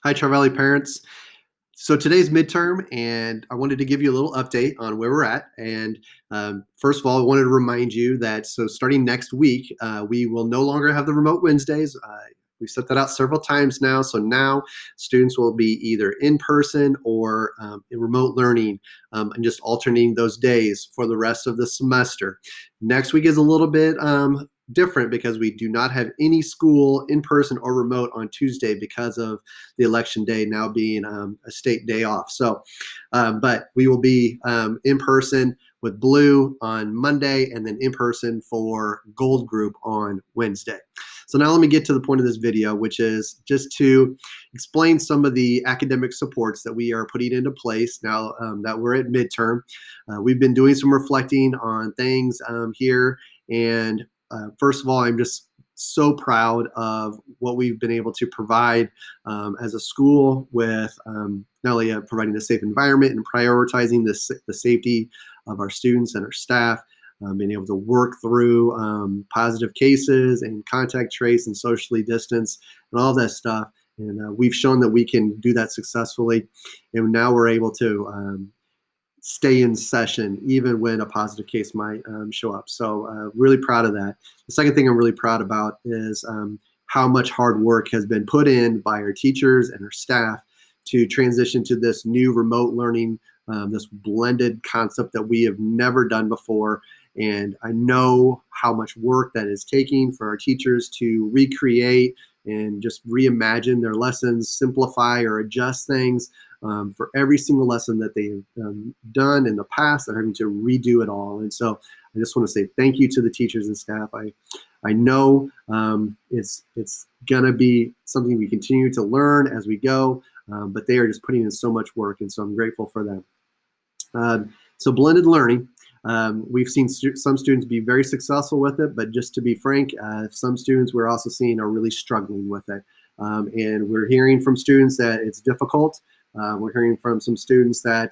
Hi, Trevally parents. So today's midterm, and I wanted to give you a little update on where we're at. And first of all, I wanted to remind you that starting next week, we will no longer have the remote Wednesdays. We've set that out several times now. So now students will be either in person or in remote learning, and just alternating those days for the rest of the semester. Next week is a little bit different because we do not have any school in person or remote on Tuesday because of the election day now being a state day off. So, but we will be in person with Blue on Monday and then in person for Gold Group on Wednesday. So now let me get to the point of this video, which is just to explain some of the academic supports that we are putting into place now that we're at midterm. We've been doing some reflecting on things here, and first of all, I'm just so proud of what we've been able to provide as a school with not only providing a safe environment and prioritizing the safety of our students and our staff, being able to work through positive cases and contact trace and socially distance and all that stuff. And we've shown that we can do that successfully. And now we're able to stay in session even when a positive case might show up. So really proud of that. The second thing I'm really proud about is how much hard work has been put in by our teachers and our staff to transition to this new remote learning, this blended concept that we have never done before. And I know how much work that is taking for our teachers to recreate and just reimagine their lessons, simplify or adjust things. For every single lesson that they've done in the past, they're having to redo it all. And so I just want to say thank you to the teachers and staff. I know it's gonna be something we continue to learn as we go, but they are just putting in so much work, and so I'm grateful for them. So blended learning, we've seen some students be very successful with it, but just to be frank, some students we're also seeing are really struggling with it. And we're hearing from students that it's difficult. We're hearing from some students that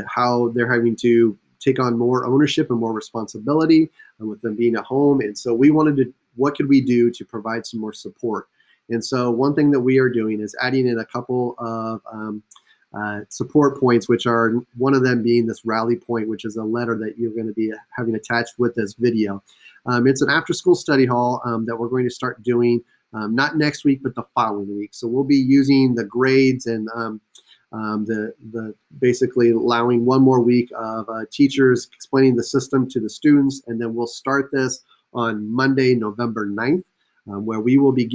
how they're having to take on more ownership and more responsibility with them being at home. And so we wanted to, what could we do to provide some more support? And so one thing that we are doing is adding in a couple of support points, which are one of them being this rally point, which is a letter that you're going to be having attached with this video. It's an after-school study hall that we're going to start doing not next week, but the following week. So we'll be using the grades and the basically allowing one more week of teachers explaining the system to the students. And then we'll start this on Monday, November 9th, where we will be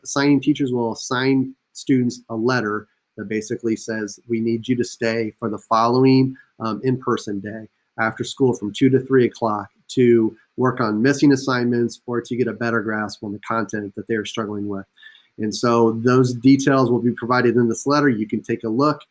assigning teachers will assign students a letter that basically says, we need you to stay for the following in-person day after school from 2 to 3 o'clock to work on missing assignments or to get a better grasp on the content that they're struggling with. And so those details will be provided in this letter. You can take a look.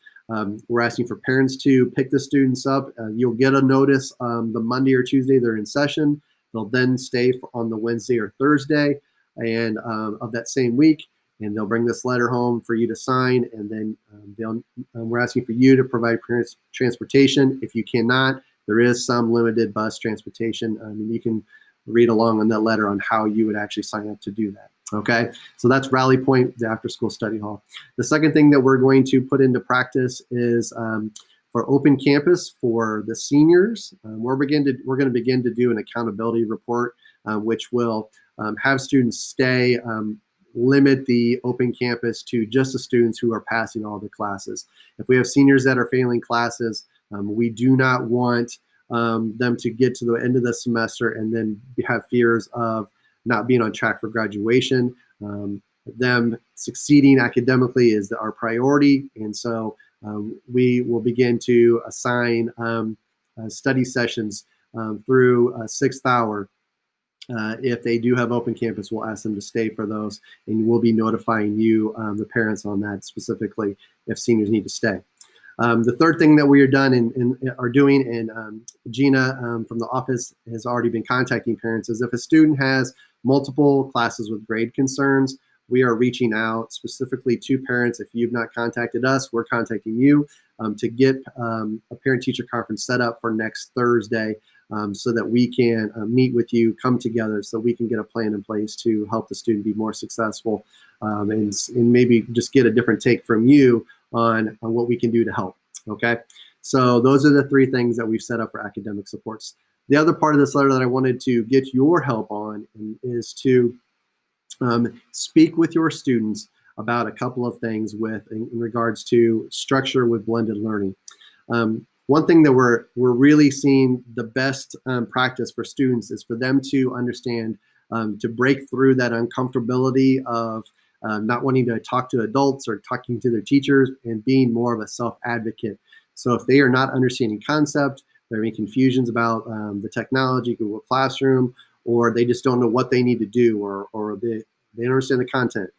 We're asking for parents to pick the students up. You'll get a notice the Monday or Tuesday they're in session. They'll then stay on the Wednesday or Thursday and of that same week. And they'll bring this letter home for you to sign. And then we're asking for you to provide parents transportation. If you cannot, there is some limited bus transportation. And you can read along on that letter on how you would actually sign up to do that. Okay, so that's Rally Point, the after-school study hall. The second thing that we're going to put into practice is for open campus for the seniors. We're going to begin to do an accountability report, which will have students stay, limit the open campus to just the students who are passing all the classes. If we have seniors that are failing classes, we do not want them to get to the end of the semester and then have fears of not being on track for graduation. Them succeeding academically is our priority, and so we will begin to assign study sessions through a 6th hour. If they do have open campus, we'll ask them to stay for those, and we'll be notifying you, the parents, on that specifically if seniors need to stay. The third thing that we are doing, and Gina from the office has already been contacting parents, is if a student has multiple classes with grade concerns, we are reaching out specifically to parents. If you've not contacted us, we're contacting you to get a parent-teacher conference set up for next Thursday so that we can meet with you, come together, so we can get a plan in place to help the student be more successful and maybe just get a different take from you on what we can do to help. Okay, so those are the three things that we've set up for academic supports. The other part of this letter that I wanted to get your help on is to speak with your students about a couple of things in regards to structure with blended learning. One thing that we're really seeing the best practice for students is for them to understand, to break through that uncomfortability of not wanting to talk to adults or talking to their teachers and being more of a self-advocate. So if they are not understanding concept, they're having confusions about the technology, Google Classroom, or they just don't know what they need to do, or they don't understand the content,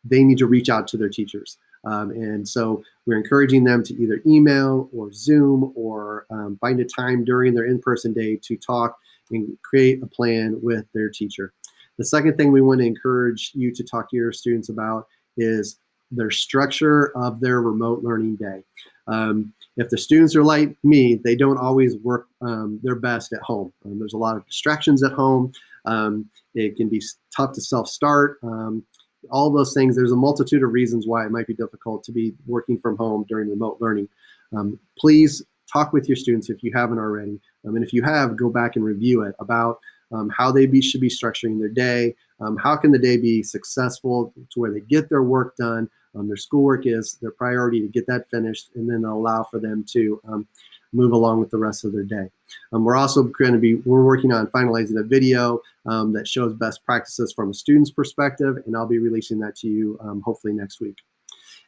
they need to reach out to their teachers. And so we're encouraging them to either email or Zoom or find a time during their in-person day to talk and create a plan with their teacher. The second thing we want to encourage you to talk to your students about is their structure of their remote learning day. If the students are like me, they don't always work their best at home. There's a lot of distractions at home. It can be tough to self-start. All those things, there's a multitude of reasons why it might be difficult to be working from home during remote learning. Please talk with your students if you haven't already. And if you have, go back and review it about how they should be structuring their day. How can the day be successful to where they get their work done, their schoolwork is their priority to get that finished, and then allow for them to move along with the rest of their day. We're also going to we're working on finalizing a video that shows best practices from a student's perspective, and I'll be releasing that to you hopefully next week.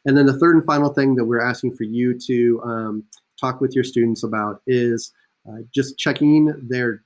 And then the third and final thing that we're asking for you to talk with your students about is just checking their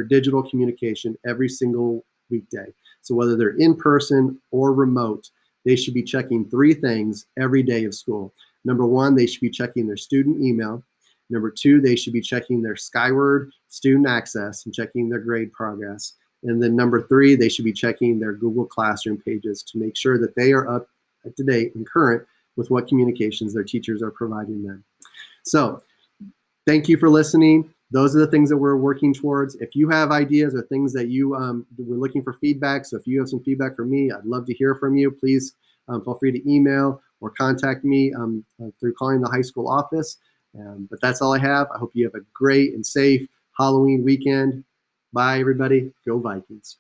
digital communication every single weekday. So whether they're in person or remote, they should be checking three things every day of school. Number one, they should be checking their student email. Number two, they should be checking their Skyward student access and checking their grade progress. And then number three, they should be checking their Google Classroom pages to make sure that they are up to date and current with what communications their teachers are providing them. So thank you for listening. Those are the things that we're working towards. If you have ideas or things that we're looking for feedback, so if you have some feedback for me, I'd love to hear from you. Please feel free to email or contact me through calling the high school office. But that's all I have. I hope you have a great and safe Halloween weekend. Bye, everybody. Go Vikings.